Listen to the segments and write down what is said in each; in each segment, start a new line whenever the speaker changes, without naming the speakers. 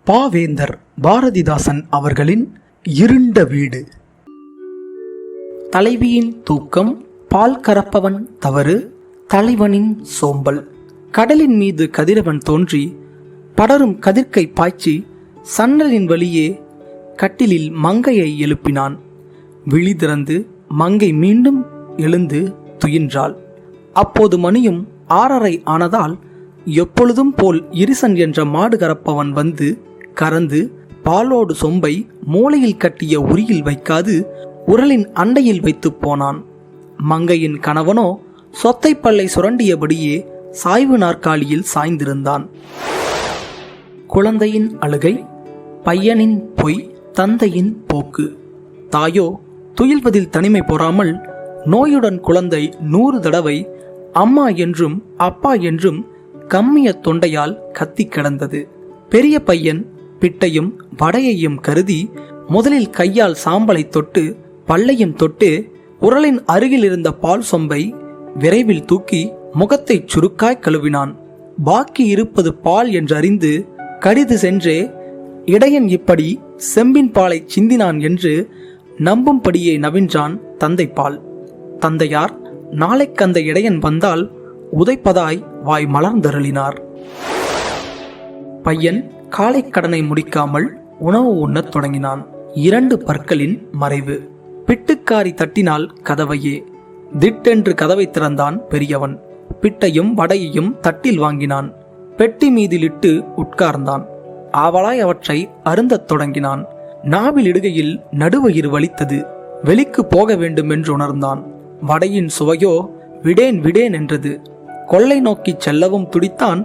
பாவேந்தர் பாரதிதாசன் அவர்களின் இருண்ட வீடு. தலைவியின் தூக்கம், பால் கறப்பவன் தவறு, தலைவனின் சோம்பல். கடலின் மீது கதிரவன் தோன்றி படரும் கதிர்க்கை பாய்ச்சி சன்னலின் வழியே கட்டிலில் மங்கையை எழுப்பினான். விழி திறந்து மங்கை மீண்டும் எழுந்து துயின்றாள். அப்போது மணியும் 6:30 ஆனதால் எப்பொழுதும் போல் இரிசன் என்ற மாடு கறப்பவன் வந்து கறந்து பாலோடு சொம்பை மூளையில் கட்டிய உரியில் வைக்காது உரலின் அண்டையில் வைத்து போனான். மங்கையின் கணவனோ சொத்தை பல்லை சுரண்டியபடியே சாய்வு நாற்காலியில் சாய்ந்திருந்தான். குழந்தையின் அழுகை, பையனின் பொய், தந்தையின் போக்கு. தாயோ துயில்வதில் தனிமை பொறாமல் நோயுடன் குழந்தை 100 தடவை அம்மா என்றும் அப்பா என்றும் கம்மிய தொண்டையால் கத்தி கிடந்தது. பெரிய பையன் பிட்டையும் வடையையும் கருதி முதலில் கையால் சாம்பலை தொட்டு பல்லையும் தொட்டு உரலின் அருகில் இருந்த பால் சொம்பை விரைவில் தூக்கி முகத்தை சுருக்காய் கழுவினான். பாக்கி இருப்பது பால் என்றறிந்து கடிது சென்றே இடையன் இப்படி செம்பின் பாலை சிந்தினான் என்று நம்பும்படியே நவின்றான் தந்தை பால். தந்தையார் நாளைக்கந்த இடையன் வந்தால் உதைப்பதாய் வாய் மலர்ந்தருளினார். பையன் காலை கடனை முடிக்காமல் உணவு உண்ணத் தொடங்கினான். 2 பற்களின் மறைவு. பிட்டுக்காரி தட்டினால் கதவையே. திட்டென்று கதவை திறந்தான் பெரியவன். பிட்டையும் வடையையும் தட்டில் வாங்கினான். பெட்டி மீதிலிட்டு உட்கார்ந்தான். ஆவலாய் அவற்றை அருந்தத் தொடங்கினான். நாவில் இடுகையில் நடுவயிறு வலித்தது. வெளிக்கு போக வேண்டும் என்று உணர்ந்தான். வடையின் சுவையோ விடேன் விடேன் என்றது. கொள்ளை நோக்கி செல்லவும் துடித்தான்.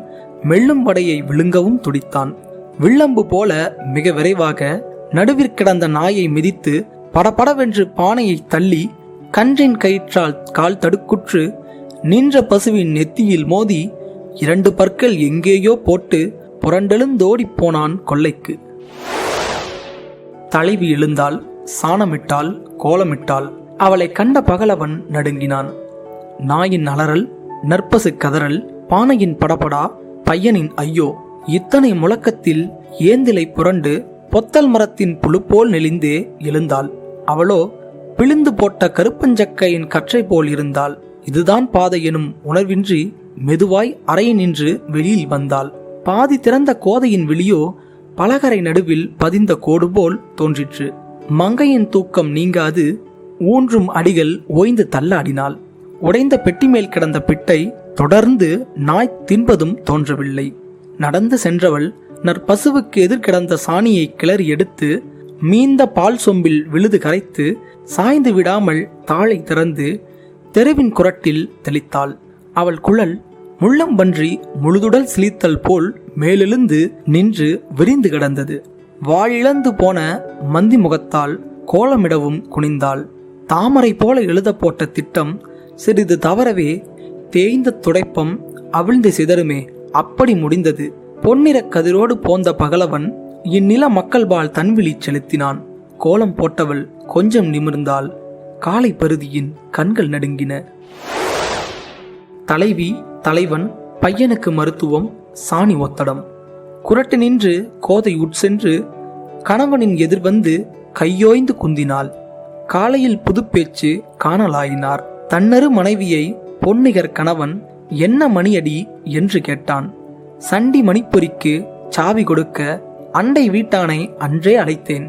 மெல்லும் வடையை விழுங்கவும் துடித்தான். வில்லம்பு போல மிக விரைவாக நடுவிற்கிடந்த நாயை மிதித்து படபடவென்று பானையை தள்ளி கன்றின் கயிற்றால் கால் தடுக்குற்று நின்ற பசுவின் நெத்தியில் மோதி 2 பற்கள் எங்கேயோ போட்டு புரண்டெழுந்தோடிப் போனான் கொல்லைக்கு. தலைவி எழுந்தாள், சாணமிட்டாள், கோலமிட்டாள். அவளை கண்ட பகலவன் நடுங்கினான். நாயின் அலறல், நற்பசு கதறல், பானையின் படபடா, பையனின் ஐயோ, இத்தனை முழக்கத்தில் ஏந்திலை புரண்டு பொத்தல் மரத்தின் புழு போல் நெளிந்தே எழுந்தாள். அவளோ பிழிந்து போட்ட கருப்பஞ்சக்கையின் கற்றை போல் இருந்தாள். இதுதான் பாதை எனும் உணர்வின்றி மெதுவாய் அறை நின்று வெளியில் வந்தாள். பாதி திறந்த கோதையின் விழியோ பலகரை நடுவில் பதிந்த கோடு போல் தோன்றிற்று. மங்கையின் தூக்கம் நீங்காது ஊன்றும் அடிகள் ஓய்ந்து தள்ளாடினாள். உடைந்த பெட்டி மேல் கிடந்த பிட்டை தொடர்ந்து நாய் தின்பதும் தோன்றவில்லை. நடந்து சென்றவள் நற்பசுவுக்கு எதிர்கிடந்த சாணியை கிளறி எடுத்து மீந்த பால் சொம்பில் விழுது கரைத்து சாய்ந்து விடாமல் தாளை திறந்து தெருவின் குரட்டில் தெளித்தாள். அவள் குழல் முள்ளம்பன்றி முழுதுடல் சிலித்தல் போல் மேலெழுந்து நின்று விரிந்து கிடந்தது. வாழிழந்து போன மந்தி முகத்தால் கோலமிடவும் குனிந்தாள். தாமரை போல எழுத போட்ட திட்டம் சிறிது தவறவே தேய்ந்த துடைப்பம் அவிழ்ந்து சிதறுமே, அப்படி முடிந்தது. பொன்னிற கதிரோடு போந்த பகலவன் இந்நில மக்கள்பால் தன்விழி செலுத்தினான். கோலம் போட்டவள் கொஞ்சம் நிமிர்ந்தாள். காலை பருதியின் கண்கள் நடுங்கின. தலைவி, தலைவன், பையனுக்கு மருத்துவம், சாணி ஒத்தடம். குரட்டு நின்று கோதை உட்சென்று கணவனின் எதிர்வந்து கையோய்ந்து குந்தினாள். காலையில் புதுப்பேச்சு காணலாயினார். தன்னரு மனைவியை பொன்னிகர் கணவன் என்ன மணியடி என்று கேட்டான். சண்டி மணிப்பொறிக்கு சாவி கொடுக்க அண்டை வீட்டானை அன்றே அழைத்தேன்,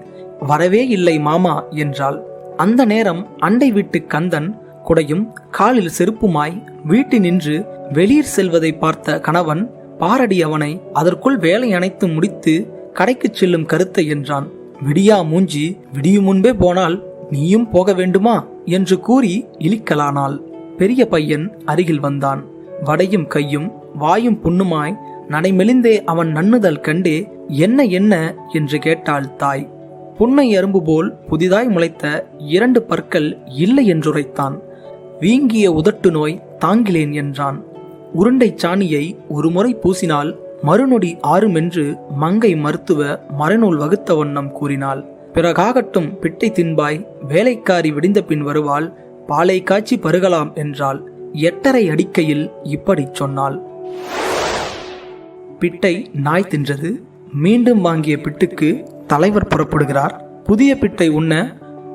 வரவே இல்லை மாமா என்றாள். அந்த நேரம் அண்டை வீட்டு கந்தன் குடையும் காலில் செருப்புமாய் வீட்டினின்று வெளியில் செல்வதை பார்த்த கணவன் பாரடி அவனை, அதற்குள் வேலை அனைத்து முடித்து கடைக்கு செல்லும் கருத்தை என்றான். விடியா மூஞ்சி, விடியும் முன்பே போனால் நீயும் போக வேண்டுமா என்று கூறி இழிக்கலானாள். பெரிய பையன் அருகில் வந்தான். வடையும் கையும் வாயும் புண்ணுமாய் நடைமெலிந்தே அவன் நன்னுதல் கண்டே என்ன என்ன என்று கேட்டாள் தாய். புன்னை அரும்பு போல் புதிதாய் முளைத்த 2 பற்கள் இல்லை என்றுரைத்தான். வீங்கிய உதட்டு நோய் தாங்கிலேன் என்றான். உருண்டை சாணியை ஒரு முறை பூசினால் மறுநொடி ஆறுமென்று மங்கை மருத்துவ மறைநூல் வகுத்த வண்ணம் கூறினாள். பிறகாகட்டும் பிட்டை தின்பாய், வேலைக்காரி விடிந்த பின் வருவாள், பாலை காய்ச்சி பருகலாம் என்றாள். 8:30 அடிக்கையில் இப்படி சொன்னாள். பிட்டை நாய் தின்றது, மீண்டும் வாங்கிய பிட்டுக்கு தலைவர் புறப்படுகிறார். புதிய பிட்டை உண்ண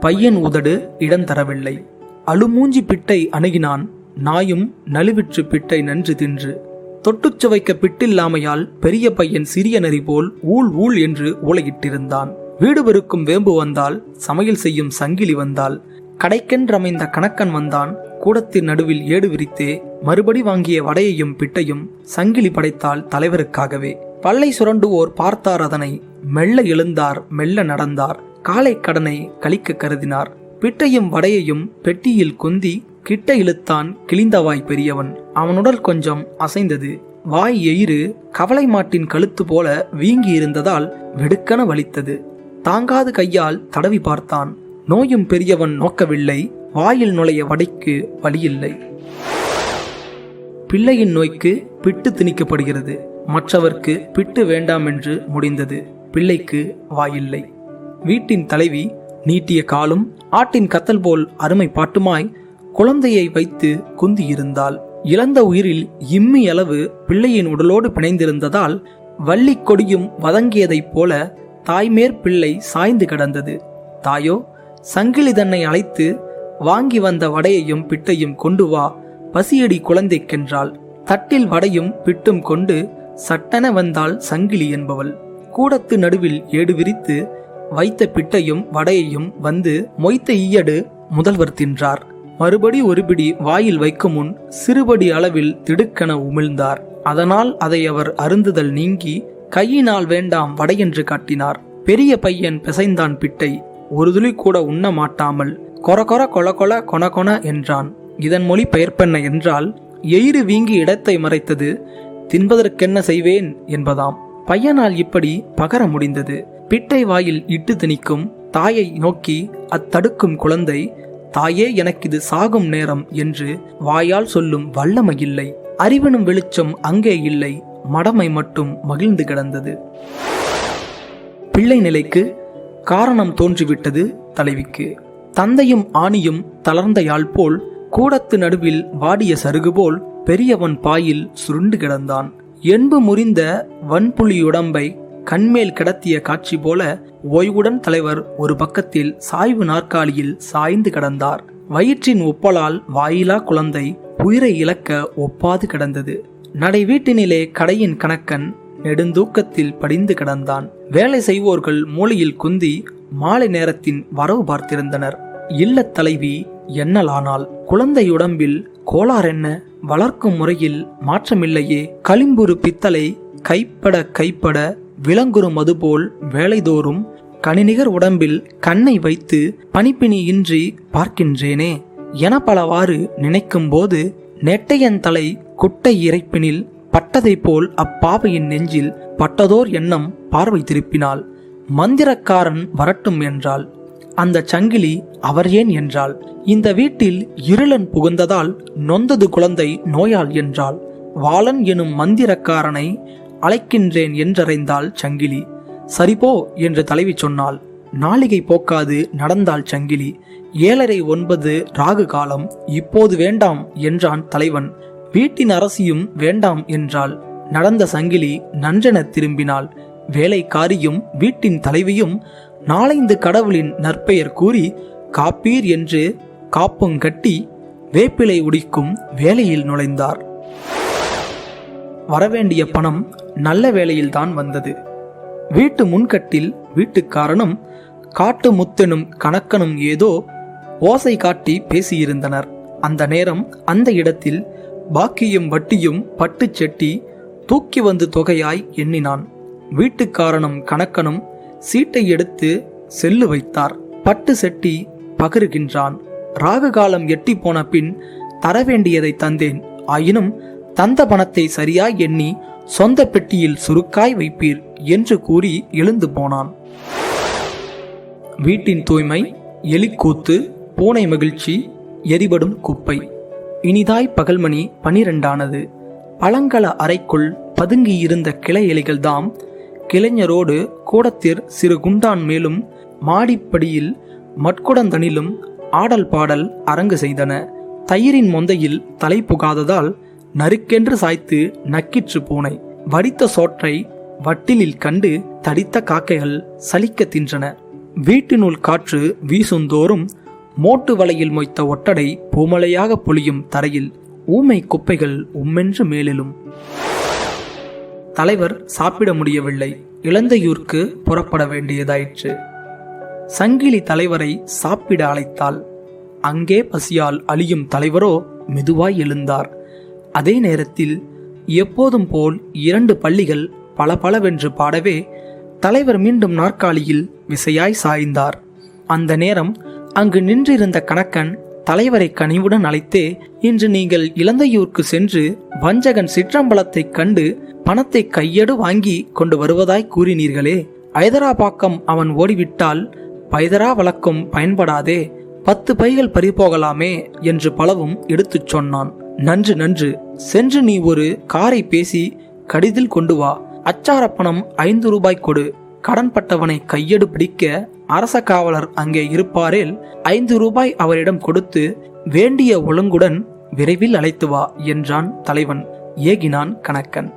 பையன் உதடு இடம் தரவில்லை. அழுமூஞ்சி பிட்டை அணுகினான். நாயும் நழுவிற்று பிட்டை நன்று தின்று. தொட்டுச் சுவைக்க பிட்டில்லாமையால் பெரிய பையன் சிறிய நரி போல் ஊள் ஊள் என்று ஊளையிட்டிருந்தான். வீடு பெருக்கும் வேம்பு வந்தால், சமையல் செய்யும் சங்கிலி வந்தால், கடைக்கென்றமைந்த கணக்கன் வந்தான். கூடத்தின் நடுவில் ஏடு விரித்தே மறுபடி வாங்கிய வடையையும் பிட்டையும் சங்கிலி படைத்தால் தலைவருக்காகவே. பல்லை சுரண்டுவோர் பார்த்தார் அதனை. மெல்ல எழுந்தார், மெல்ல நடந்தார். காலை கடனை கழிக்க கருதினார். பிட்டையும் வடையையும் பெட்டியில் கொந்தி கிட்ட இழுத்தான் கிழிந்தவாய் பெரியவன். அவனுடல் கொஞ்சம் அசைந்தது. வாய் எயிறு கவலை மாட்டின் கழுத்து போல வீங்கி இருந்ததால் வெடுக்கன வலித்தது. தாங்காது கையால் தடவி பார்த்தான். நோயும் பெரியவன் நோக்கவில்லை. வாயில் நுழைய வடைக்கு வழியில்லை. பிள்ளையின் நோய்க்கு பிட்டு திணிக்கப்படுகிறது. மற்றவர்க்கு பிட்டு வேண்டாம் என்று முடிந்தது. பிள்ளைக்கு வாயில்லை. வீட்டின் தலைவி நீட்டிய காலும் ஆட்டின் கத்தல் போல் அருமை பாட்டுமாய் குழந்தையை வைத்து குந்தியிருந்தாள். இழந்த உயிரில் இம்மி அளவு பிள்ளையின் உடலோடு பிணைந்திருந்ததால் வள்ளி கொடியும் வதங்கியதைப் போல தாய்மேற் பிள்ளை சாய்ந்து கிடந்தது. தாயோ சங்கிலி தன்னை அழைத்து வாங்கி வந்த வடையையும் பிட்டையும் கொண்டு வா, பசியடி குழந்தைக்கென்றாள். தட்டில் வடையும் பிட்டும் கொண்டு சட்டென வந்தாள் சங்கிலி என்பவள். கூடத்து நடுவில் ஏடு விரித்து வைத்த பிட்டையும் வடையையும் வந்து மொய்த்த ஈயடு முதல்வர் தின்றார். மறுபடி ஒரு பிடி வாயில் வைக்கும் முன் சிறுபடி அளவில் திடுக்கென உமிழ்ந்தார். அதனால் அதை அவர் அருந்துதல் நீங்கி கையினால் வேண்டாம் வடையென்று காட்டினார். பெரிய பையன் பிசைந்தான் பிட்டை. ஒரு துளி கூட உண்ண மாட்டாமல் கொர கொர கொல கொல கொன கொன என்றான். இதன் மொழி பெயர்ப்பென்ன என்றால், எயிறு வீங்கி இடத்தை மறைத்தது, தின்பதற்கென்ன செய்வேன் என்பதாம். பையனால் இப்படி பகர முடிந்தது. பிட்டை வாயில் இட்டு திணிக்கும் தாயை நோக்கி அத்தடுக்கும் குழந்தை, தாயே எனக்கிது சாகும் நேரம் என்று வாயால் சொல்லும் வல்லமை இல்லை. அறிவனும் வெளிச்சம் அங்கே இல்லை. மடமை மட்டும் மகிழ்ந்து கிடந்தது. பிள்ளை நிலைக்கு காரணம் தோன்றிவிட்டது தலைவிக்கு. தந்தையும் ஆணியும் தளர்ந்த யாழ் போல், கூடத்து நடுவில் வாடிய சருகு போல் பெரியவன் பாயில் சுருண்டு கிடந்தான். என்பு முறிந்த வன்புலியுடம்பை கண்மேல் கிடத்திய காட்சி போல ஓய்வுடன் தலைவர் ஒரு பக்கத்தில் சாய்வு நாற்காலியில் சாய்ந்து கிடந்தார். வயிற்றின் ஒப்பலால் வாயிலா குழந்தை உயிரை இழக்க ஒப்பாது கிடந்தது. நடை வீட்டினிலே கடையின் கணக்கன் நெடுந்தூக்கத்தில் படிந்து கிடந்தான். வேலை செய்வோர்கள் மூலையில் குந்தி மாலை நேரத்தின் வரவு பார்த்திருந்தனர். இல்லத் தலைவி எண்ணலானாள். குழந்தையுடம்பில் கோளாறென்ன? வளர்க்கும் முறையில் மாற்றமில்லையே. களிம்புறு பித்தளை கைப்பட கைப்பட விலங்குறு மதுபோல் வேலைதோறும் கனிநிகர் உடம்பில் கண்ணை வைத்து பனிப்பினி இன்றி பார்க்கின்றேனே என பலவாறு நினைக்கும் போது நெட்டையன் தலை குட்டை இறைப்பினில் பட்டதை போல் அப்பாவையின் நெஞ்சில் பட்டதோர் எண்ணம் பார்வை திருப்பினாள். மந்திரக்காரன் வரட்டும் என்றாள். அந்த சங்கிலி அவர் ஏன் என்றாள். இந்த வீட்டில் இருளன் புகுந்ததால் நொந்தது குழந்தை நோயால் என்றாள். வாளன் எனும் மந்திரக்காரனை அழைக்கின்றேன் என்றறைந்தாள் சங்கிலி. சரிபோ என்று தலைவி சொன்னாள். நாளிகை போக்காது நடந்தாள் சங்கிலி. 7:30 ராகு காலம். இப்போது வேண்டாம் என்றான் தலைவன். வீட்டின் அரசியும் வேண்டாம் என்றாள். நடந்த சங்கிலி நன்றென திரும்பினாள். வேலைக்காரியும் வீட்டின் தலைவியும் 4-5 கடவுளின் நற்பெயர் கூறி காப்பீர் என்று காப்புங்கட்டி வேப்பிலை உடிக்கும் வேலையில் நுழைந்தார். வரவேண்டிய பணம் நல்ல வேளையில்தான் வந்தது. வீட்டு முன்கட்டில் வீட்டுக்காரனும் காட்டு முத்தெனும் கணக்கனும் ஏதோ ஓசை காட்டி பேசியிருந்தனர். அந்த நேரம் அந்த இடத்தில் பாக்கியும் வட்டியும் பட்டு செட்டி தூக்கி வந்து தொகையாய் எண்ணினான். வீட்டுக்காரனும் கணக்கனும் சீட்டை எடுத்து செல்லு வைத்தார். பட்டு செட்டி பகருகின்றான். ராகு காலம் எட்டி போன பின் தரவேண்டியதை தந்தேன். ஆயினும் தந்த பணத்தை சரியாய் எண்ணி சொந்த பெட்டியில் சுருக்காய் வைப்பீர் என்று கூறி எழுந்து போனான். வீட்டின் தூய்மை, எலிக்கூத்து, பூனை மகிழ்ச்சி, எரிபடும் குப்பை. இனிதாய் பகல்மணி 12 பழங்கள அறைக்குள் பதுங்கியிருந்த கிளை எலிகள்தாம் கிளைஞரோடு கூடத்திற் சிறு குண்டான் மேலும் மாடிப்படியில் மட்குடந்தனிலும் ஆடல் பாடல் அரங்கு செய்தன. தயிரின் மொந்தையில் தலை புகாததால் நறுக்கென்று சாய்த்து நக்கிற்று பூனை. வடித்த சோற்றை வட்டிலில் கண்டு தடித்த காக்கைகள் சலிக்க தின்றன. வீட்டினுள் காற்று வீசுந்தோறும் மோட்டு வலையில் மொய்த்த ஒட்டடை பூமலையாக பொழியும் தரையில் ஊமை குப்பைகள் உம்மென்று மேலிலும். தலைவர் சாப்பிட முடியவில்லை. இளந்தையூருக்கு புறப்பட வேண்டியதாயிற்று. சங்கிலி தலைவரை சாப்பிட அழைத்தாள். அங்கே பசியால் அழியும் தலைவரோ மெதுவாய் எழுந்தார். அதே நேரத்தில் எப்போதும் போல் 2 பள்ளிகள் பளபளவென்று பாடவே தலைவர் மீண்டும் நாற்காலியில் விசையாய் சாய்ந்தார். அந்த நேரம் அங்கு நின்றிருந்த கணக்கன் தலைவரை கனிவுடன் அழைத்தே, இன்று நீங்கள் இளந்தையூருக்கு சென்று வஞ்சகன் சிற்றம்பலத்தை கண்டு பணத்தை கையடு வாங்கி கொண்டு வருவதாய் கூறினீர்களே, ஐதராபாக்கம் அவன் ஓடிவிட்டால் பைதரா வழக்கம் பயன்படாதே, 10 பைகள் பறிபோகலாமே என்று பலவும் எடுத்துச் சொன்னான். நன்று நன்று, சென்று நீ ஒரு காரை பேசி கடிதில் கொண்டு வா. அச்சாரப்பணம் 5 ரூபாய் கொடு. கடன்பட்டவனை கையடு பிடிக்க அரச காவலர் அங்கே இருப்பாரேல் 5 ரூபாய் அவரிடம் கொடுத்து வேண்டிய ஒழுங்குடன் விரைவில் அழைத்து வா என்றான் தலைவன். ஏகினான் கணக்கன்.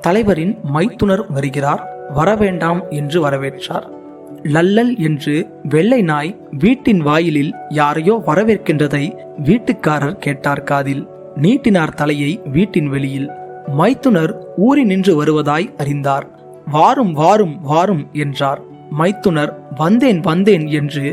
தலைவரின் மைத்துனர் வருகிறார், வரவேண்டாம் என்று வரவேற்றார். லல்லல் என்று வெள்ளை நாய் வீட்டின் வாயிலில் யாரையோ வரவேற்கின்றதை வீட்டுக்காரர் கேட்டார் காதில். நீட்டினார் தலையை வீட்டின் வெளியில். மைத்துனர் ஊறி நின்று வருவதாய் அறிந்தார். வாரும் வாரும் வாரும் என்றார். மைத்துனர் வந்தேன் வந்தேன் என்று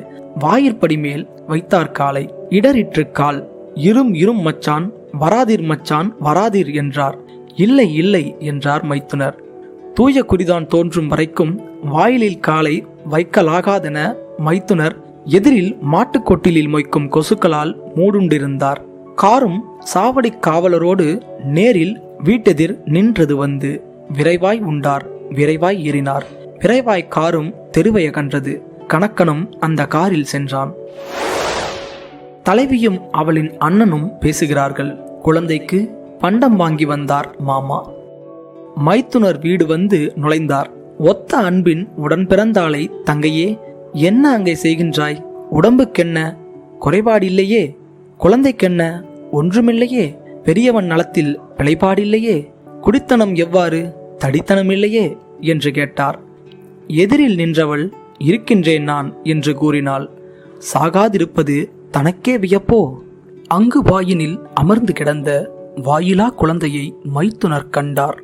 வாயிற்படி மேல் வைத்தார் காலை. இடறிற்று கால். இரும் இரும் மச்சான், வராதீர் மச்சான், வராதீர் என்றார். இல்லை இல்லை என்றார் மைத்துனர். தூய குறிதான் தோன்றும் வரைக்கும் வாயிலில் காலை வைக்கலாகாதென மைத்துனர் எதிரில் மாட்டுக்கொட்டிலில் மொய்க்கும் கொசுக்களால் மூடுண்டிருந்தார். காரும் சாவடி காவலரோடு நேரில் வீட்டெதிர் நின்றது வந்து. விரைவாய் உண்டார், விரைவாய் ஏறினார். விரைவாய் காரும் தெருவைய கன்றது. கணக்கனும் அந்த காரில் சென்றான். தலைவியும் அவளின் அண்ணனும் பேசுகிறார்கள். குழந்தைக்கு பண்டம் வாங்கி வந்தார் மாமா. மைத்துனர் வீடு வந்து நுழைந்தார். ஒத்த அன்பின் உடன் பிறந்தாளை, தங்கையே, என்ன அங்கே செய்கின்றாய்? உடம்புக்கென்ன குறைபாடில்லையே? குழந்தைக்கென்ன ஒன்றுமில்லையே? பெரியவன் நலத்தில் பிழைப்பாடில்லையே? குடித்தனம் எவ்வாறு? தடித்தனம் இல்லையே என்று கேட்டார். எதிரில் நின்றவள் இருக்கின்றேன் நான் என்று கூறினாள். சாகாதிருப்பது தனக்கே வியப்போ? அங்கு வாயினில் அமர்ந்து கிடந்த வாயிலா குழந்தையை மைத்துனர் கண்டார்.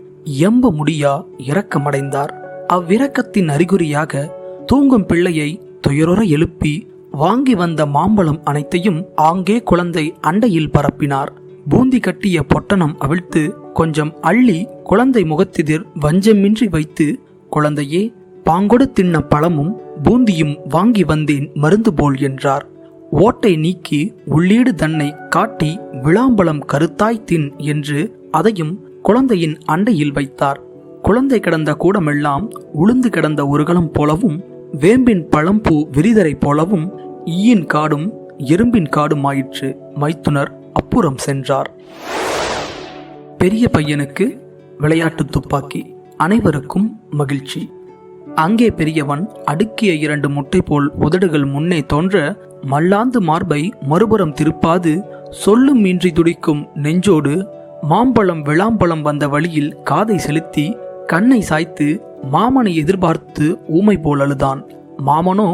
எம்ப முடியா இரக்கமடைந்தார். அவ்விரக்கத்தின் அறிகுறியாக தூங்கும் பிள்ளையை துயருற எழுப்பி வாங்கி வந்த மாம்பழம் அனைத்தையும் ஆங்கே குழந்தை அண்டையில் பரப்பினார். பூந்தி கட்டிய பொட்டணம் அவிழ்த்து கொஞ்சம் அள்ளி குழந்தை முகத்தெதிர் வஞ்சமின்றி வைத்து, குழந்தையே, பாங்கொடு தின்ன பழமும் பூந்தியும் வாங்கி வந்தேன் மருந்து போல் என்றார். ஓட்டை நீக்கி உள்ளீடு தன்னை காட்டி விளாம்பழம் கருத்தாய் தின் என்று அதையும் குழந்தையின் அண்டையில் வைத்தார். குழந்தை கிடந்த கூடமெல்லாம் உளுந்து கிடந்த ஒருகலம் போலவும் வேம்பின் பழம்பூ விரிதரை போலவும் ஈயின் காடும் எறும்பின் காடும் ஆயிற்று. மைத்துனர் அப்புறம் சென்றார். பெரிய பையனுக்கு விளையாட்டு துப்பாக்கி. அனைவருக்கும் மகிழ்ச்சி. அங்கே பெரியவன் அடுக்கிய 2 முட்டை போல் உதடுகள் முன்னே தோன்ற மல்லாந்து மார்பை மறுபுறம் திருப்பாது சொல்லும் இன்றி துடிக்கும் நெஞ்சோடு மாம்பழம் விளாம்பழம் வந்த வழியில் காதை செலுத்தி கண்ணை சாய்த்து மாமனை எதிர்பார்த்து ஊமை போல் அழுதான். மாமனோ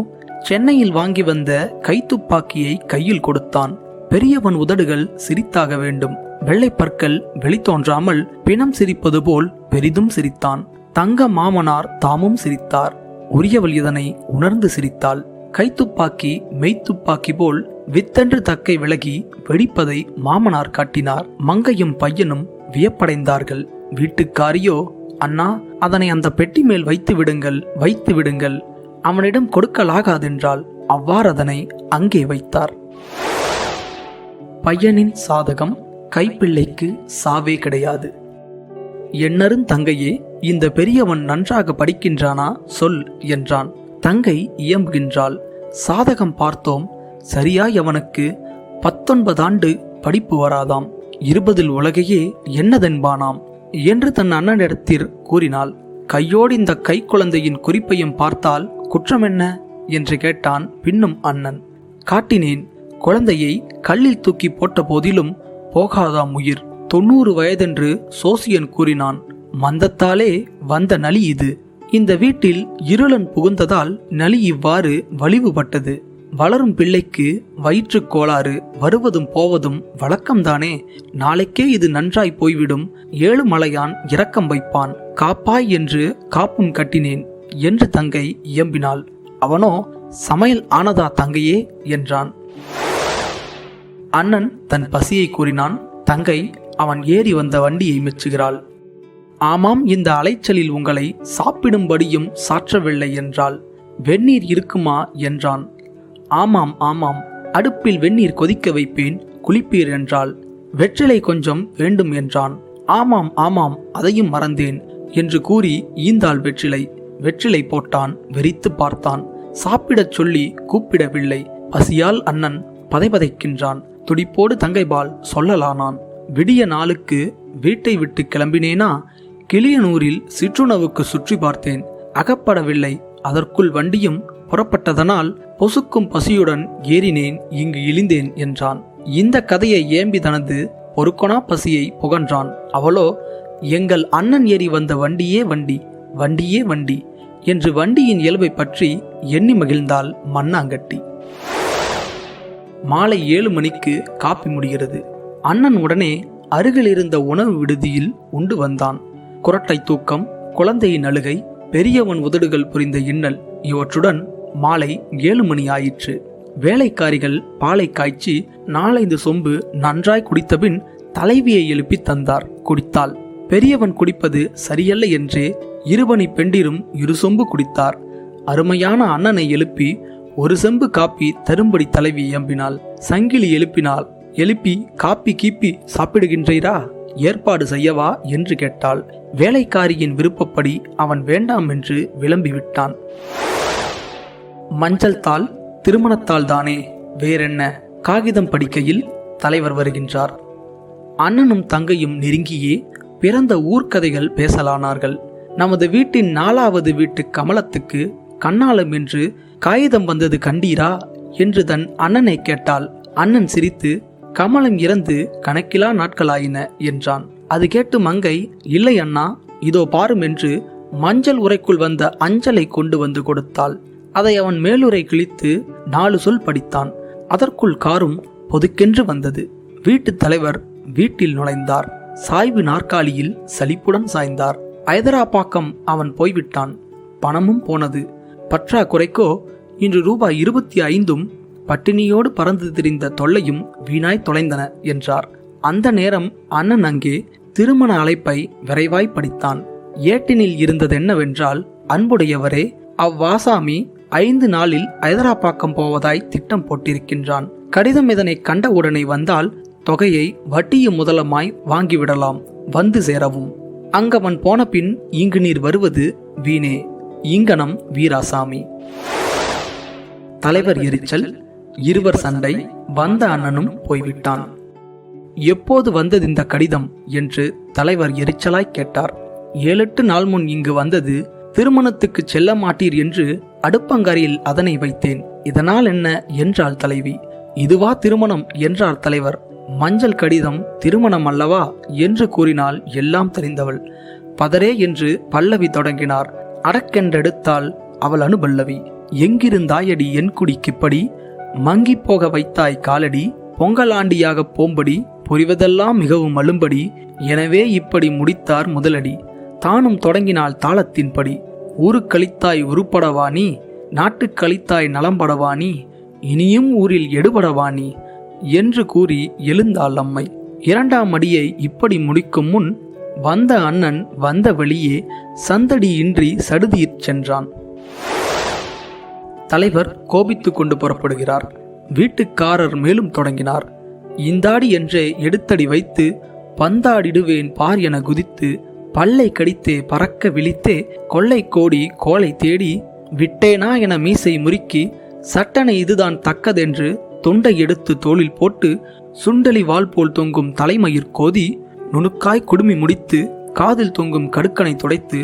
சென்னையில் வாங்கி வந்த கைத்துப்பாக்கியை கையில் கொடுத்தான். பெரியவன் உதடுகள் சிரித்தாக வேண்டும். வெள்ளைப்பற்கள் வெளித்தோன்றாமல் பிணம் சிரிப்பது போல் பெரிதும் சிரித்தான். தங்க மாமனார் தாமும் சிரித்தார். உரியவள் இதனை உணர்ந்து சிரித்தாள். கைத்துப்பாக்கி மெய்த்துப்பாக்கி போல் வித்தென்று தக்கை விலகி வெடிப்பதை மாமனார் காட்டினார். மங்கையும் பையனும் வியப்படைந்தார்கள். வீட்டுக்காரியோ, அண்ணா, அதனை அந்த பெட்டி மேல் வைத்து விடுங்கள், வைத்து விடுங்கள், அவனிடம் கொடுக்கலாகாதென்றால் அவ்வாறதனை அங்கே வைத்தார். பையனின் சாதகம். கைப்பிள்ளைக்கு சாவே கிடையாது. என்னரும் தங்கையே, இந்த பெரியவன் நன்றாக படிக்கின்றானா சொல் என்றான். தங்கை இயம்புகின்றாள். சாதகம் பார்த்தோம், சரியாய் அவனுக்கு 19 ஆண்டு படிப்பு வராதாம், 20 உலகையே என்னதென்பானாம் என்று தன் அண்ணனிடத்தில் கூறினாள். கையோடு இந்த கை குழந்தையின் குறிப்பையும் பார்த்தால் குற்றம் என்ன என்று கேட்டான் பின்னும் அண்ணன். காட்டினேன். குழந்தையை கல்லில் தூக்கி போட்ட போதிலும் போகாதாம் உயிர். 90 வயதென்று சோசியன் கூறினான். மந்தத்தாலே வந்த நலி இது. இந்த வீட்டில் இருளன் புகுந்ததால் நலி இவ்வாறு வலிவுபட்டது. வளரும் பிள்ளைக்கு வயிற்றுக் கோளாறு வருவதும் போவதும் வழக்கம்தானே. நாளைக்கே இது நன்றாய் போய்விடும். ஏழுமலையான் இரக்கம் வைப்பான். காப்பாய் என்று காப்பும் கட்டினேன் என்று தங்கை இயம்பினாள். அவனோ, சமையல் ஆனதா தங்கையே என்றான். அண்ணன் தன் பசியை கூறினான். தங்கை அவன் ஏறி வந்த வண்டியை மெச்சுகிறாள். ஆமாம், இந்த அலைச்சலில் உங்களை சாப்பிடும்படியும் சாற்றவில்லை என்றாள். வெந்நீர் இருக்குமா என்றான். ஆமாம் ஆமாம், அடுப்பில் வெந்நீர் கொதிக்க வைப்பேன், குளிப்பீர் என்றாள். வெற்றிலை கொஞ்சம் வேண்டும் என்றான். ஆமாம் ஆமாம், அதையும் மறந்தேன் என்று கூறி ஈந்தாள் வெற்றிலை. வெற்றிலை போட்டான். வெறித்து பார்த்தான். சாப்பிடச் சொல்லி கூப்பிடவில்லை. பசியால் அண்ணன் பதைபதைக்கின்றான். துடிப்போடு தங்கைபால் சொல்லலானான். விடிய நாளுக்கு வீட்டை விட்டு கிளம்பினேனா, கிளியனூரில் சிற்றுணவுக்கு சுற்றி பார்த்தேன். அகப்படவில்லை. அதற்குள் வண்டியும் புறப்பட்டதனால் பொசுக்கும் பசியுடன் ஏறினேன், இங்கு இழிந்தேன் என்றான். இந்த கதையை ஏம்பி தனது பொறுக்கொணா பசியை புகன்றான். அவளோ, எங்கள் அண்ணன் ஏறி வந்த வண்டியே வண்டி, வண்டியே வண்டி என்று வண்டியின் இயல்பை பற்றி எண்ணி மகிழ்ந்தாள் மண்ணாங்கட்டி. மாலை 7 மணிக்கு காப்பி முடிகிறது. அண்ணன் உடனே அருகில் இருந்த உணவு விடுதியில் உண்டு வந்தான். குரட்டை தூக்கம், குழந்தையின் அழுகை, பெரியவன் உதடுகள் புரிந்த இன்னல் இவற்றுடன் மாலை 7 மணி ஆயிற்று. வேலைக்காரிகள் பாலை காய்ச்சி 4-5 சொம்பு நன்றாய் குடித்தபின் தலைவியை எழுப்பி தந்தார். குடித்தாள். பெரியவன் குடிப்பது சரியல்ல என்றே இருபணி பெண்டிரும் 2 சொம்பு குடித்தார். அருமையான அண்ணனை எழுப்பி 1 செம்பு காப்பி தரும்படி தலைவி எம்பினாள். சங்கிலி எழுப்பினாள். எழுப்பி, காப்பி கீப்பி சாப்பிடுகின்றீரா, ஏற்பாடு செய்யவா என்று கேட்டாள். வேலைக்காரியின் விருப்பப்படி அவன் வேண்டாம் என்று விளம்பிவிட்டான். மஞ்சள் தாள் திருமணத்தால் தானே, வேறென்ன? காகிதம் படிக்கையில் தலைவர் வருகின்றார். அண்ணனும் தங்கையும் நெருங்கியே பிறந்த ஊர்க்கதைகள் பேசலானார்கள். நமது வீட்டின் 4வது வீட்டு கமலத்துக்கு கண்ணாலம் என்று காகிதம் வந்தது கண்டீரா என்று தன் அண்ணனை கேட்டாள். அண்ணன் சிரித்து, கமலம் இறந்து கணக்கிலா நாட்களாயின என்றான். அது கேட்டு மங்கை, இல்லை அண்ணா, இதோ பாரும் என்று மஞ்சள் உரைக்குள் வந்த அஞ்சலை கொண்டு வந்து கொடுத்தாள். அதை அவன் மேலுரை கிழித்து 4 சொல் படித்தான். அதற்குள் காரும் பொதுக்கென்று வந்தது. வீட்டுத் தலைவர் வீட்டில் நுழைந்தார். சாய்வு நாற்காலியில் சலிப்புடன் சாய்ந்தார். ஐதராபாக்கம் அவன் போய்விட்டான். பணமும் போனது. பற்றாக்குறைக்கோ இன்று ரூபாய் 25 பட்டினியோடு பறந்து திரிந்த தொல்லையும் வீணாய் தொலைந்தன என்றார். அந்த நேரம் அண்ணன் அங்கே திருமண அழைப்பை விரைவாய் படித்தான். ஏட்டினில் இருந்ததென்னவென்றால், அன்புடையவரே, அவ்வாசாமி 5 நாளில் ஐதராபாக்கம் போவதாய் திட்டம் போட்டிருக்கின்றான். கடிதம் இதனை கண்டவுடனே வந்தால் தொகையை வட்டியும் முதலமாய் வாங்கிவிடலாம். வந்து சேரவும். அங்கவன் போன பின் இங்கு நீர் வருவது வீணே. இங்கனம் வீராசாமி. தலைவர் எரிச்சல். இருவர் சண்டை. வந்த அண்ணனும் போய்விட்டான். எப்போது வந்தது இந்த கடிதம் என்று தலைவர் எரிச்சலாய் கேட்டார். 7-8 நாள் முன் இங்கு வந்தது. திருமணத்துக்கு செல்ல மாட்டீர் என்று அடுப்பங்கரையில் அதனை வைத்தேன். இதனால் என்ன என்றாள் தலைவி. இதுவா திருமணம் என்றார் தலைவர். மஞ்சள் கடிதம் திருமணம் அல்லவா என்று கூறினால் எல்லாம் தெரிந்தவள். பதரே என்று பல்லவி தொடங்கினார். அடக்கென்றெடுத்தாள் அவள் அனுபல்லவி. எங்கிருந்தாயடி என் குடிக்கிப்படி, மங்கி போக வைத்தாய் காலடி, பொங்கலாண்டியாக போம்படி, புரிவதெல்லாம் மிகவும் அழும்படி, எனவே இப்படி முடித்தார் முதலடி. தானும் தொடங்கினாள் தாளத்தின்படி. ஊருக்களித்தாய் உருப்படவானி, நாட்டுக்களித்தாய் நலம்படவானி, இனியும் ஊரில் எடுபடவானி என்று கூறி எழுந்தாள் அம்மை. 2ஆம் அடியை இப்படி முடிக்கும் முன் வந்த அண்ணன் வந்த வழியே சந்தடியின்றி சடுதியிற் சென்றான். தலைவர் கோபித்து கொண்டு புறப்படுகிறார். வீட்டுக்காரர் மேலும் தொடங்கினார். இந்தாடி என்றே எடுத்தடி வைத்து, பந்தாடிடுவேன் பார் என குதித்து, பல்லை கடித்தே பறக்க விழித்தே, கொள்ளை கோடி கோலை தேடி, விட்டேனா என மீசை முறுக்கி, சட்டனை இதுதான் தக்கதென்று தொண்டை எடுத்து தோளில் போட்டு, சுண்டலி வால் போல் தொங்கும் தலைமயிர் கோதி, நுணுக்காய் குடுமி முடித்து, காதில் தொங்கும் கடுக்கனை துடைத்து,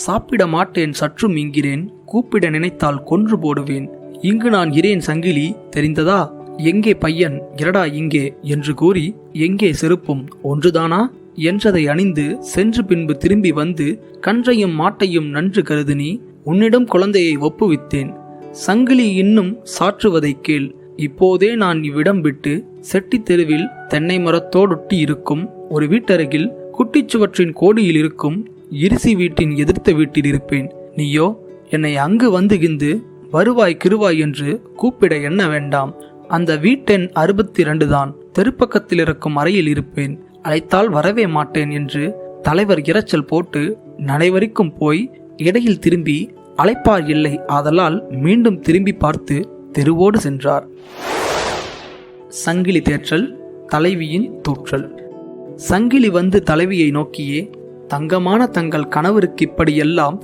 சாப்பிட மாட்டேன் சற்றும் இங்கிறேன், கூப்பிட நினைத்தால் கொன்று போடுவேன், இங்கு நான் இரேன் சங்கிலி தெரிந்ததா, எங்கே பையன் இரடா இங்கே என்று கூறி, எங்கே செருப்பும் ஒன்றுதானா என்றதை அணிந்து சென்று பின்பு திரும்பி வந்து கன்றையும் மாட்டையும் நன்று கருது நீ உன்னிடம் குழந்தையை ஒப்புவித்தேன். சங்கிலி இன்னும் சாற்றுவதை கேள். இப்போதே நான் இவ்விடம் விட்டு செட்டி தெருவில் தென்னை மரத்தோடொட்டி இருக்கும் ஒரு வீட்டருகில் குட்டிச்சுவற்றின் கோடியில் இருக்கும் இரிசி வீட்டின் எதிர்த்த வீட்டில் இருப்பேன். நீயோ என்னை அங்கு வந்துகிந்து வருவாய் கிருவாய் என்று கூப்பிட எண்ண வேண்டாம். அந்த வீட்டெண் 62 தான். தெருப்பக்கத்தில் இருக்கும் அறையில் இருப்பேன். அழைத்தால் வரவே மாட்டேன் என்று தலைவர் இரைச்சல் போட்டு நடைவரைக்கும் போய் இடையில் திரும்பி அழைப்பார் இல்லை, ஆதலால் மீண்டும் திரும்பி பார்த்து தெருவோடு சென்றார். சங்கிலி தேற்றல், தலைவியின் தூற்றல். சங்கிலி வந்து தலைவியை நோக்கியே, தங்கமான தங்கள் கணவருக்கு இப்படியெல்லாம்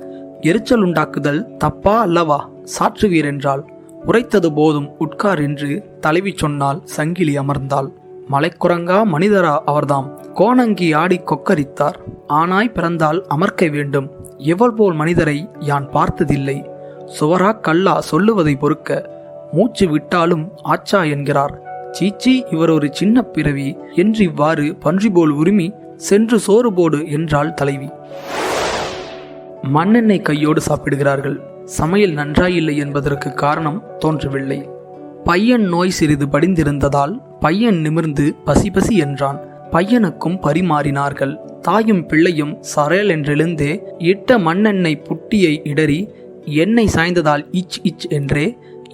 எரிச்சல் உண்டாக்குதல் தப்பா அல்லவா, சாற்றுவீர் என்றாள். உரைத்தது போதும் உட்கார் என்று தலைவி சொன்னால் சங்கிலி அமர்ந்தாள். மலைக்குரங்கா மனிதரா அவர்தாம். கோணங்கி ஆடி கொக்கரித்தார். ஆனாய் பிறந்தால் அமர்க்க வேண்டும். எவள் போல் மனிதரை யான் பார்த்ததில்லை. சுவரா கல்லா சொல்லுவதை பொறுக்க, மூச்சு விட்டாலும் ஆச்சா என்கிறார். சீச்சி, இவர் ஒரு சின்ன பிறவி என்று இவ்வாறு பன்றி போல் உரிமை சென்று சோறு போடு என்றாள் தலைவி. மண்ணெண்ணெய் கையோடு சாப்பிடுகிறார்கள். சமையல் நன்றாயில்லை என்பதற்கு காரணம் தோன்றவில்லை. பையன் நோய் சிறிது படிந்திருந்ததால் பையன் நிமிர்ந்து பசி பசி என்றான். பையனுக்கும் பரிமாறினார்கள். தாயும் பிள்ளையும் சரேல் என்றெழுந்தே இட்ட மண்ணெண்ணெய் புட்டியை இடறி எண்ணெய் சாய்ந்ததால் இச் இச் என்றே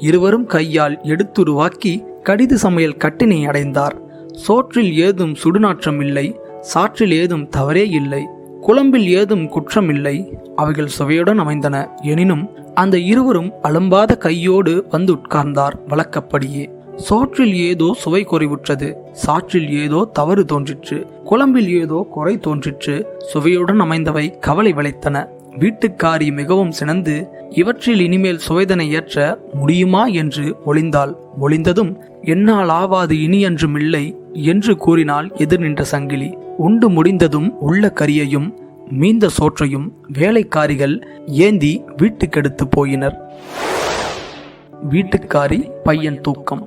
இருவரும் கையால் எடுத்துருவாக்கி கடிது சமையல் கட்டினை அடைந்தார். சோற்றில் ஏதும் சுடுநாற்றம் இல்லை, சாற்றில் ஏதும் தவறே இல்லை, குழம்பில் ஏதும் குற்றமில்லை. அவைகள் சுவையுடன் அமைந்தன. எனினும் அந்த இருவரும் அலம்பாத கையோடு வந்து உட்கார்ந்தார் வழக்கப்படியே. சோற்றில் ஏதோ சுவை குறைவுற்றது, சாற்றில் ஏதோ தவறு தோன்றிற்று, குழம்பில் ஏதோ குறை தோன்றிற்று. சுவையுடன் அமைந்தவை கவலை விளைத்தன. வீட்டுக்காரி மிகவும் சினந்து இவற்றில் இனிமேல் சுவைதனை ஏற்ற முடியுமா என்று ஒளிந்தாள். ஒளிந்ததும் என்னால் ஆவாது இனியன்றுமில்லை என்று கூறினாள் எதிர் நின்ற சங்கிலி. உண்டு முடிந்ததும் உள்ள கரியையும் மீந்த சோற்றையும் வேலைக்காரிகள் ஏந்தி வீட்டுக்கெடுத்து போயினர். வீட்டுக்காரி பையன் தூக்கம்.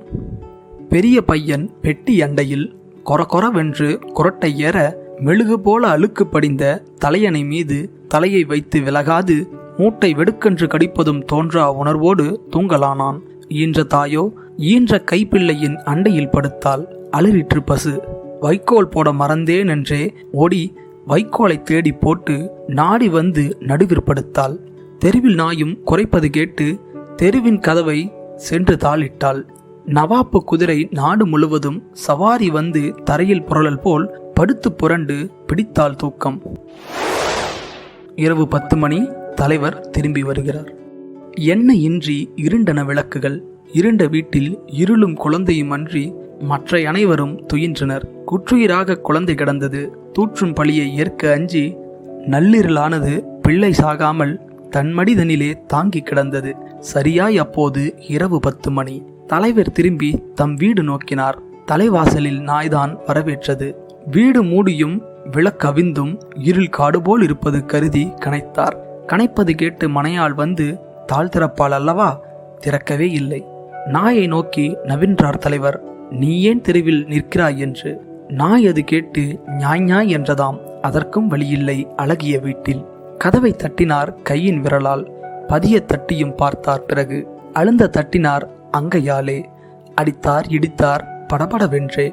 பெரிய பையன் பெட்டி அண்டையில் கொரகொரவென்று குரட்டை ஏற மெழுகு போல அழுக்கு படிந்த தலையணை மீது தலையை வைத்து விலகாது மூட்டை வெடுக்கென்று கடிப்பதும் தோன்றா உணர்வோடு தூங்கலானான். ஈன்ற தாயோ ஈன்ற கைப்பிள்ளையின் அண்டையில் படுத்தாள். அலறிற்று பசு. வைக்கோல் போட மறந்தேன் என்றே ஓடி வைக்கோலை தேடி போட்டு நாடி வந்து நடுவிற்படுத்தாள். தெருவில் நாயும் குறைப்பது கேட்டு தெருவின் கதவை சென்று தாளிட்டாள். நவாப்பு குதிரை நாடு முழுவதும் சவாரி வந்து தரையில் புரளல் போல் படுத்து புரண்டு பிடித்தாள் தூக்கம். இரவு 10 மணி. தலைவர் திரும்பி வருகிறார். எண்ணெய் இன்றி இருண்டன விளக்குகள். இருண்ட வீட்டில் இருளும் குழந்தையும் அன்றி மற்ற அனைவரும் துயின்றனர். குற்றுயிராக குழந்தை கிடந்தது. தூற்றும் பழியை ஏற்க அஞ்சி நள்ளிரலானது. பிள்ளை சாகாமல் தன்மடிதனிலே தாங்கி கிடந்தது. சரியாய் அப்போது இரவு 10 மணி. தலைவர் திரும்பி தம் வீடு நோக்கினார். தலைவாசலில் நாய்தான் வரவேற்றது. வீடு மூடியும் விளக்கவிந்தும் இருள் காடுபோல் இருப்பது கருதி கனைத்தார். கனைப்பது கேட்டு மனையாள் வந்து தாழ் திறப்பாள் அல்லவா? திறக்கவே இல்லை. நாயை நோக்கி நவின்றார் தலைவர். நீ ஏன் தெருவில் நிற்கிறாய் என்று. நாய் அது கேட்டு ஞாய் ஞாய் என்றதாம். அதற்கும் வழியில்லை அழகிய வீட்டில். கதவை தட்டினார் கையின் விரலால். பதிய தட்டியும் பார்த்தார். பிறகு அழுந்த தட்டினார் அங்கையாலே. அடித்தார், இடித்தார், படபடவென்றே.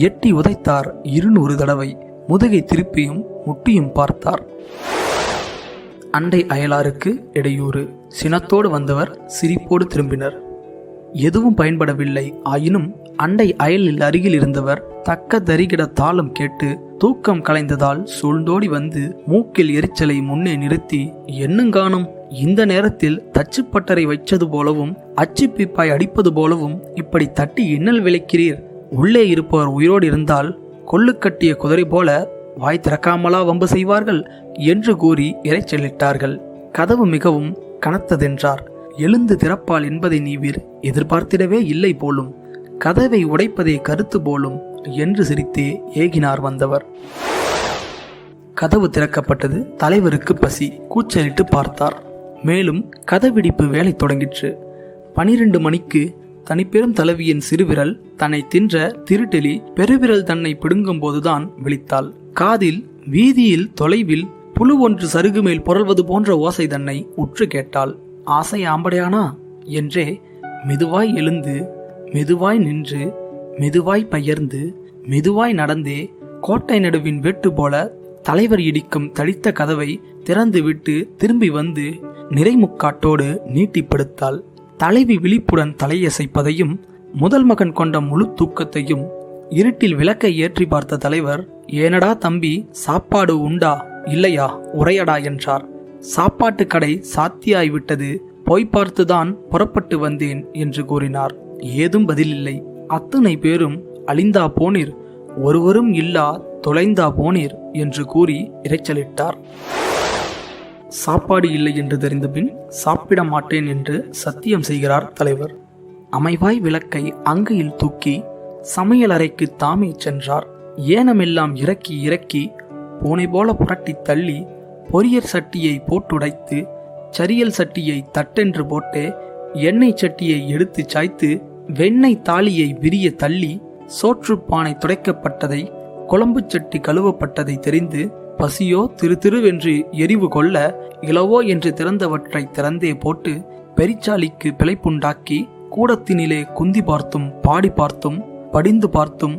எட்டி உதைத்தார் 200 தடவை. முதுகை திருப்பியும் முட்டியும் பார்த்தார். அண்டை அயலாருக்கு இடையூறு. சினத்தோடு வந்தவர் சிரிப்போடு திரும்பினர். எதுவும் பயன்படவில்லை. ஆயினும் அண்டை அயலில் அருகில் இருந்தவர் தக்க தரிகிட தாளம் கேட்டு தூக்கம் கலைந்ததால் சூழ்ந்தோடி வந்து மூக்கில் எரிச்சலை முன்னே நிறுத்தி, என்னங்காணும், இந்த நேரத்தில் தச்சுப்பட்டறை வைச்சது போலவும் அச்சு பீப்பாய் அடிப்பது போலவும் இப்படி தட்டி இன்னல் விளைக்கிறீர்? உள்ளே இருப்பவர் உயிரோடு இருந்தால் கொள்ளு கட்டிய குதிரை போல வாய் திறக்காமலா வம்பு செய்வார்கள் என்று கூறி இறைச்சலிட்டார்கள். கதவு மிகவும் கனத்ததென்றார். எழுந்து திறப்பாள் என்பதை நீவீர் எதிர்பார்த்திடவே இல்லை போலும். கதவை உடைப்பதே கருத்து போலும் என்று சிரித்தே ஏகினார் வந்தவர். கதவு திறக்கப்பட்டது. தலைவருக்கு பசி. கூச்சலிட்டு பார்த்தார். மேலும் கதவிடிப்பு வேலை தொடங்கிற்று. 12 மணிக்கு தனிப்பெரும் தலைவியின் சிறுவிரல் தன்னை தின்ற திருட்டெலி பெருவிரல் தன்னை பிடுங்கும் போதுதான் விழித்தாள். காதில் வீதியில் தொலைவில் புழு ஒன்று சருகு மேல் புரள்வது போன்ற ஓசை தன்னை உற்று கேட்டாள். ஆசை ஆம்படையானா என்றே மெதுவாய் எழுந்து மெதுவாய் நின்று மெதுவாய் பெயர்ந்து மெதுவாய் நடந்தே கோட்டை நடுவின் வெட்டு போல தலைவர் இடிக்கும் தடித்த கதவை திறந்து விட்டு திரும்பி வந்து நிறைமுக்காட்டோடு நீட்டிப்படுத்தாள். தலைவி விழிப்புடன் தலையசைப்பதையும் முதல் மகன் கொண்ட முழு தூக்கத்தையும் இருட்டில் விளக்கை ஏற்றி பார்த்த தலைவர், ஏனடா தம்பி, சாப்பாடு உண்டா இல்லையா உரையடா என்றார். சாப்பாட்டு கடை சாத்தியாய்விட்டது, போய் பார்த்துதான் புறப்பட்டு வந்தேன் என்று கூறினார். ஏதும் பதிலில்லை. அத்தனை பேரும் அழிந்தா போனீர், ஒருவரும் இல்லா தொலைந்தா போனீர் என்று கூறி இரைச்சலிட்டார். சாப்பாடு இல்லை என்று தெரிந்தபின் சாப்பிட மாட்டேன் என்று சத்தியம் செய்கிறார் தலைவர். அமைவாய் விளக்கை அங்கையில் தூக்கி சமையல் அறைக்கு தாமே சென்றார். ஏனமெல்லாம் இறக்கி இறக்கி பூனை போல புரட்டி தள்ளி பொரியர் சட்டியை போட்டுடைத்து சரியல் சட்டியை தட்டென்று போட்டு எண்ணெய் சட்டியை எடுத்து சாய்த்து வெண்ணெய் தாலியை விரிய தள்ளி சோற்றுப்பானை துடைக்கப்பட்டதை குழம்பு சட்டி கழுவப்பட்டதை தெரிந்து பசியோ திரு திருவென்று எரிவு கொள்ள இலவோ என்று திறந்தவற்றை திறந்தே போட்டு பெரிச்சாலிக்கு பிழைப்புண்டாக்கி கூடத்தினிலே குந்தி பார்த்தும் பாடி பார்த்தும் படிந்து பார்த்தும்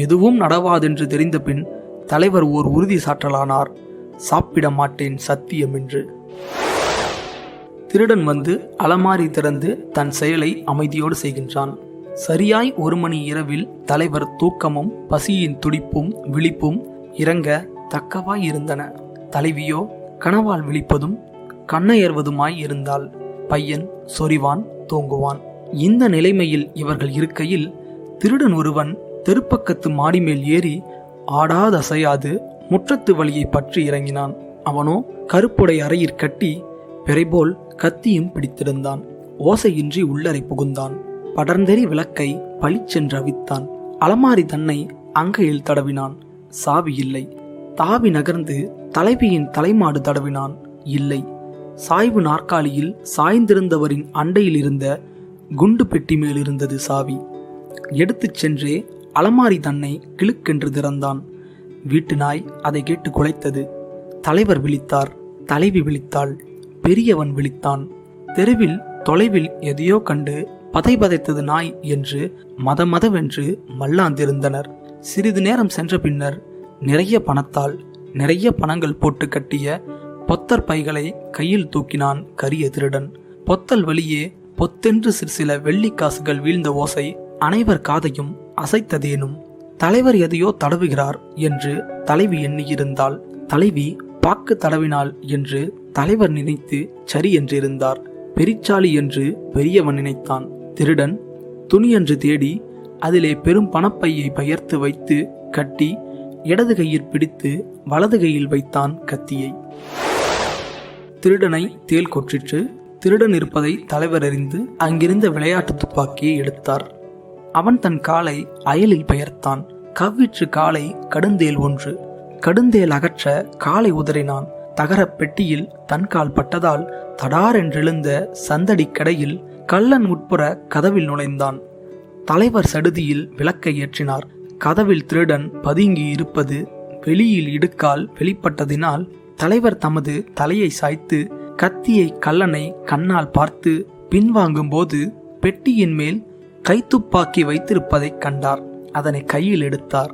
எதுவும் நடவாதென்று தெரிந்த பின் தலைவர் ஓர் உறுதி சாற்றலானார். சாப்பிட மாட்டேன் சத்தியம் என்று. திருடன் வந்து அலமாரி திறந்து தன் செயலை அமைதியோடு செய்கின்றான். சரியாய் 1 மணி இரவில் தலைவர் தூக்கமும் பசியின் துடிப்பும் விழிப்பும் இறங்க தக்கவாய் இருந்தன. தலைவியோ கனவால் விழிப்பதும் கண்ணையர்வதுமாய் இருந்தால். பையன் சொறிவான், தூங்குவான். இந்த நிலைமையில் இவர்கள் இருக்கையில் திருடன் ஒருவன் தெருப்பக்கத்து மாடிமேல் ஏறி ஆடாதசையாது முற்றத்து வழியை பற்றி இறங்கினான். அவனோ கருப்புடை அறையிற் கட்டி பிறைபோல் கத்தியும் பிடித்திருந்தான். ஓசையின்றி உள்ளறை புகுந்தான். படர்ந்தெறி விளக்கை பளிச்சென்று அவித்தான். அலமாரி தன்னை அங்கையில் தடவினான். சாவி இல்லை. தாவி நகர்ந்து தலைவியின் தலைமாடு தடவினான். இல்லை. சாய்வு நாற்காலியில் சாய்ந்திருந்தவரின் அண்டையில் இருந்த குண்டு பெட்டி மேல் இருந்தது சாவி. எடுத்துச் சென்றே அலமாரி தன்னை கிளுக்கென்று திறந்தான். வீட்டு நாய் அதை கேட்டு குலைத்தது. தலைவர் விழித்தார். தலைவி விழித்தாள். பெரியவன் விழித்தான். தெருவில் தொலைவில் எதையோ கண்டு பதைபதைத்தது நாய் என்று மதமதவென்று மல்லாந்திருந்தனர். சிறிது நேரம் சென்ற பின்னர் நிறைய பணத்தால் நிறைய பணங்கள் போட்டு கட்டிய பொத்தர் பைகளை கையில் தூக்கினான் கரிய திருடன். பொத்தல் வழியே பொத்தென்று சிற்சில வெள்ளிக்காசுகள் வீழ்ந்த ஓசை அனைவர் காதையும் அசைத்ததேனும். தலைவர் எதையோ தடவுகிறார் என்று தலைவி எண்ணியிருந்தாள். தலைவி பாக்கு தடவினாள் என்று தலைவர் நினைத்து சரி என்றிருந்தார். பெரிச்சாலி என்று பெரியவன் நினைத்தான். திருடன் துணியன்று தேடி அதிலே பெரும் பணப்பையை பெயர்த்து வைத்து கட்டி இடது கையில் பிடித்து வலது கையில் வைத்தான் கத்தியை. திருடனை தேல் கொற்றிற்று. திருடன் இருப்பதை தலைவர் அறிந்து அங்கிருந்த விளையாட்டு துப்பாக்கியை எடுத்தார். அவன் தன் காலை அயலில் பெயர்த்தான். கவ்விற்று காலை கடுந்தேல் ஒன்று. கடுந்தேல் அகற்ற காலை உதறினான். தகரப் பெட்டியில் தன் கால் பட்டதால் தடார் என்றெழுந்த சந்தடி கடையில் கள்ளன் உட்புற கதவில் நுழைந்தான். தலைவர் சடுதியில் விளக்கை ஏற்றினார். கதவில் திருடன் பதுங்கி இருப்பது வெளியில் இடுக்கால் வெளிப்பட்டதினால் தலைவர் தமது தலையை சாய்த்து கத்தியை கள்ளனை கண்ணால் பார்த்து பின்வாங்கும் போது பெட்டியின் மேல் கைத்துப்பாக்கி வைத்திருப்பதைக் கண்டார். அதனை கையில் எடுத்தார்.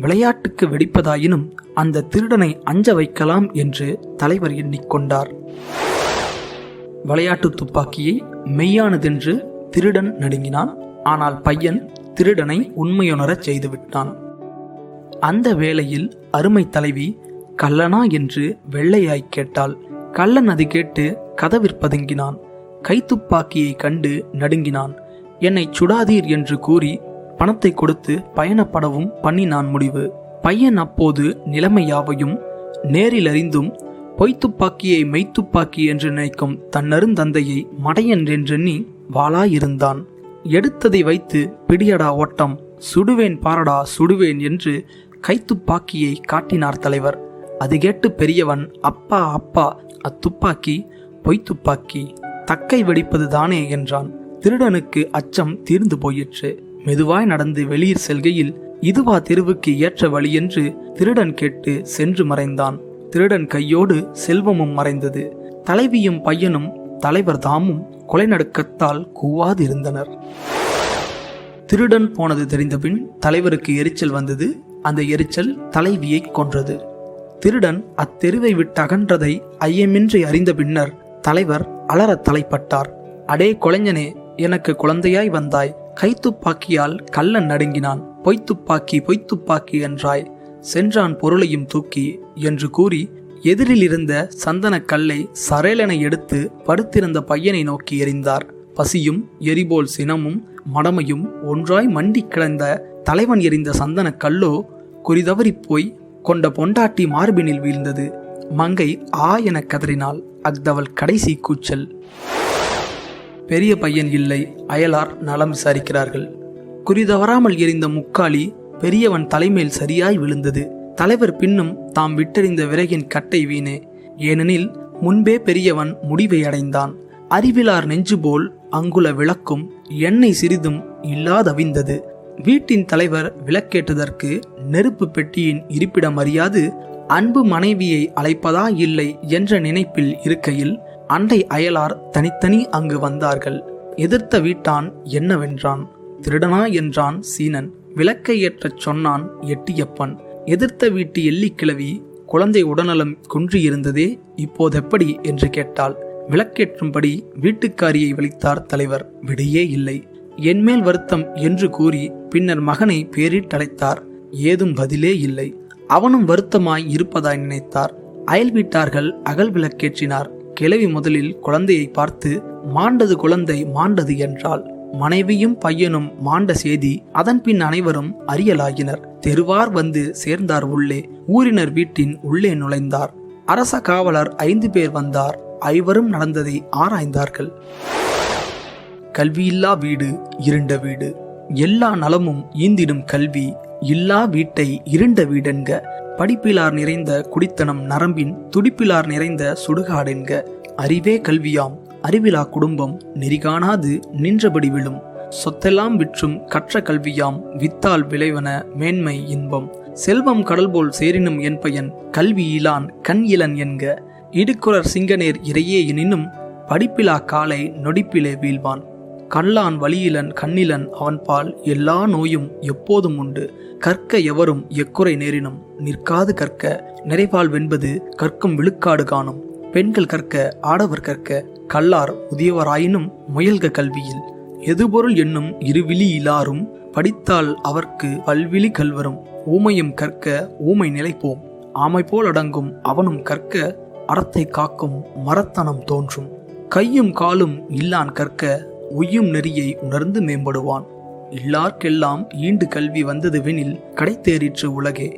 விளையாட்டுக்கு வெடிப்பதாயினும் அந்த திருடனை அஞ்ச வைக்கலாம் என்று தலைவர் எண்ணிக்கொண்டார். விளையாட்டு துப்பாக்கியை மெய்யானதென்று திருடன் நடுங்கினான். ஆனால் பையன் திருடனை உண்மையுணரச் செய்துவிட்டான். அந்த வேளையில் அருமை தலைவி கள்ளனா என்று வெள்ளையாய் கேட்டாள். கள்ளன் அது கேட்டு கதவிற்பதுங்கினான். கைத்துப்பாக்கியை கண்டு நடுங்கினான். என்னை சுடாதீர் என்று கூறி பணத்தை கொடுத்து பயணப்படவும் பண்ணினான் முடிவு. பையன் அப்போது நிலைமையாவையும் நேரில் அறிந்தும் பொய்த்துப்பாக்கியை மெய்த்துப்பாக்கி என்று நினைக்கும் தன்னருந்தந்தையை மடையன் என்றெண்ணி வாளாயிருந்தான். எடுத்ததை வைத்து பிடியடா ஓட்டம், சுடுவேன் பாரடா சுடுவேன் என்று கைத்துப்பாக்கியை காட்டினார் தலைவர். அது கேட்டு பெரியவன், அப்பா அப்பா, அத்துப்பாக்கி பொய்த்துப்பாக்கி, தக்கை வெடிப்பது தானே என்றான். திருடனுக்கு அச்சம் தீர்ந்து போயிற்று. மெதுவாய் நடந்து வெளியில் செல்கையில் இதுவா தெருவுக்கு ஏற்ற வழி என்று திருடன் கேட்டு சென்று மறைந்தான். திருடன் கையோடு செல்வமும் மறைந்தது. தலைவியும் பையனும் தலைவர் தாமும் கொலை நடுக்கத்தால் கூவாதிருந்தனர். திருடன் போனது தெரிந்தபின் தலைவருக்கு எரிச்சல் வந்தது. அந்த எரிச்சல் தலைவியை கொன்றது. திருடன் அத்தெருவை விட்டு அகன்றதை ஐயமின்றி அறிந்த பின்னர் தலைவர் அலற தலைப்பட்டார். அடே கொலைஞனே, எனக்கு குழந்தையாய் வந்தாய். கைத்துப்பாக்கியால் கள்ளன் நடுங்கினான். பொய்த்துப்பாக்கி பொய்த்துப்பாக்கி என்றாய். சென்றான் பொருளையும் தூக்கி என்று கூறி எதிரில் இருந்த சந்தன கல்லை சரேலென எடுத்து படுத்திருந்த பையனை நோக்கி எறிந்தார். பசியும் எரிபோல் சினமும் மடமையும் ஒன்றாய் மண்டி கிடந்த தலைவன் எறிந்த சந்தன கல்லோ குறிதவறிப் போய் கொண்ட பொண்டாட்டி மார்பினில் வீழ்ந்தது. மங்கை ஆ என கதறினாள். அக்தவள் கடைசி கூச்சல். பெரிய பையன் இல்லை. அயலார் நலம் விசாரிக்கிறார்கள். குறிதவறாமல் எரிந்த முக்காலி பெரியவன் தலைமேல் சரியாய் விழுந்தது. தலைவர் பின்னும் தாம் விட்டெறிந்த விறகின் கட்டை வீணே. ஏனெனில் முன்பே பெரியவன் முடிவை அடைந்தான். அறிவிலார் நெஞ்சு போல் அங்குல விளக்கும் எண்ணெய் சிறிதும் இல்லாதவிந்தது. வீட்டின் தலைவர் விளக்கேற்றதற்கு நெருப்பு பெட்டியின் இருப்பிடம் அறியாது அன்பு மனைவியை அழைப்பதா இல்லை என்ற நினைப்பில் இருக்கையில் அண்டை அயலார் தனித்தனி அங்கு வந்தார்கள். எதிர்த்த வீட்டான் என்னவென்றான். திருடனா என்றான் சீனன். விளக்கை ஏற்றச் சொன்னான் எட்டியப்பன். எதிர்த்த வீட்டு எல்லிக்கிழவி குழந்தை உடல்நலம் குன்றியிருந்ததே, இப்போதெப்படி என்று கேட்டாள். விளக்கேற்றும்படி வீட்டுக்காரியை விழித்தார் தலைவர். விடையே இல்லை. என்மேல் வருத்தம் என்று கூறி பின்னர் மகனை பேரிட்டழைத்தார். ஏதும் பதிலே இல்லை. அவனும் வருத்தமாய் இருப்பதாய் நினைத்தார். அயல் வீட்டார்கள் அகல் விளக்கேற்றினார். கிழவி முதலில் குழந்தையை பார்த்து மாண்டது குழந்தை மாண்டது என்றாள். மனைவியும் பையனும் மாண்ட செய்தி அதன் பின் அனைவரும் அறியலாகினர். தெருவார் வந்து சேர்ந்தார் உள்ளே. ஊரினர் வீட்டின் உள்ளே நுழைந்தார். அரச காவலர் 5 பேர் வந்தார். ஐவரும் நடந்ததை ஆராய்ந்தார்கள். கல்வியில்லா வீடு இருண்ட வீடு. எல்லா நலமும் ஈந்திடும் கல்வி இல்லா வீட்டை இருண்ட வீடென்க. படிப்பிலார் நிறைந்த குடித்தனம் நரம்பின் துடிப்பிலார் நிறைந்த சுடுகாடென்க. அறிவே கல்வியாம். அறிவிலா குடும்பம் நெறிகாணாது நின்றபடி விழும். சொத்தெல்லாம் விற்றும் கற்ற கல்வியாம். வித்தால் விளைவன மேன்மை இன்பம். செல்வம் கடல் போல் சேரினும் என் பயன். கல்வி இலான் கண் இளன் என்க. இடுக்குறர் சிங்கநேர் இறையே எனினும் படிப்பிலா காலை நொடிப்பிலே வீழ்வான். கல்லான் வலியிலன் கண்ணிலன் அவன்பால் எல்லா நோயும் எப்போதும் உண்டு. கற்க எவரும் எக்குறை நேரினும் நிற்காது கற்க. நிறைவால் வென்பது கற்கும் விழுக்காடு காணும். பெண்கள் கற்க ஆடவர் கற்க. கல்லார் முதியவராயினும் முயல்க கல்வியில். எதுபொருள் என்னும் இருவிழி இலாரும் படித்தால் அவர்க்கு பல்விழி கல்வரும். ஊமையும் கற்க ஊமை நிலைப்போம். ஆமை போல் அடங்கும் அவனும் கற்க. அறத்தை காக்கும் மரத்தனம் தோன்றும். கையும் காலும் இல்லான் கற்க. உய்யும் நெறியை உணர்ந்து மேம்படுவான். இல்லார்க்கெல்லாம் ஈண்டு கல்வி வந்தது வெனில் கடைத்தேறிற்று உலகே.